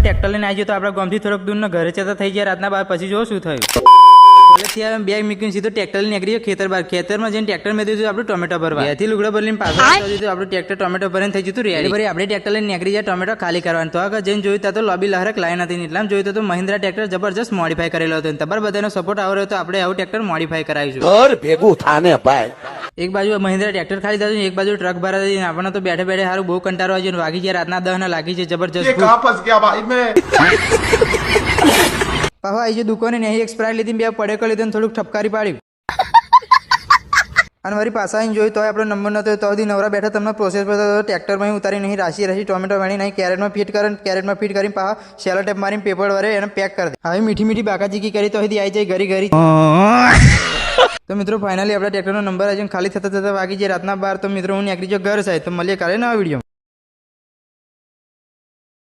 Tractor લઈને આવી ગયો તો આપણા ગામથી થોડોક દૂર ઘરે જતા થઈ ગયા રાતના 12 પછી જો શું થયું। કોલેજથી આવે બેગ મૂકીને સીધો ટ્રેક્ટર લઈને નીકળી ખેતર બહાર। ખેતરમાં જઈને ટ્રેક્ટર મેં દીધું આપણું ટોમેટો ભરવા। ત્યાંથી લુગડા બદલીને પાછળ આવી દીધું આપણું ટ્રેક્ટર ટોમેટો ભરીને થઈ જતું રેડી। ફરી આપણે ટ્રેક્ટર લઈને નીકળી જાય ટોમેટો ખાલી કરવાનું। તો આગળ જઈને જોયું તો લોબી લહેરક લાઈન હતી એટલામાં જોયું તો મહિન્દ્રા ટ્રેક્ટર જબરજસ્ત મોડિફાઈ કરેલો હતો। તમારા બધાનો સપોર્ટ આવો રહ્યો તો આપણે આવું ટ્રેક્ટર મોડિફાઈ કરાવીશું। ઘર ભેગું થાને ભાઈ। એક બાજુ મહિન્દ્રા ટ્રેક્ટર ખાલી થતું એક બાજુ ટ્રક ભરાતી આપણને તો બેઠે બેઠે સારું બહુ કંટાળો આવી ગયો। વાગી ગયા રાતના 10 ના લાગી છે જબરજસ્ત। પાછો આવી ગયો દુકાને નહીં એક સ્પ્રાઇટ લીધી બે પડેકો લીધો થોડુંક ઠપકારી પાડ્યું અને મારી પાછા આવીને જોયું તો આપણો નંબર નતો તો સુધી નવરા બેઠા તમને પ્રોસેસ પર ટ્રેક્ટરમાં ઉતારી નહીં રાશી ટોમેટો વાળી નહીં કેરેટમાં ફિટ કરે કેરેટમાં ફિટ કરીને પાછા સેલો ટેપ મારીને પેપર વરે એને પેક કરી દે। હવે મીઠી મીઠી બાકાચીકી કરી તો આવી જાય ઘરી ઘરી। તો મિત્રો ફાઇનલી આપણા ટ્રેક્ટરનો નંબર આવી ખાલી થતા થતા વાગી જાય રાતના 12। તો મિત્રો હું નીકળી જો ઘર સાહેબ તો મળીએ કાલે નવા વિડીયો।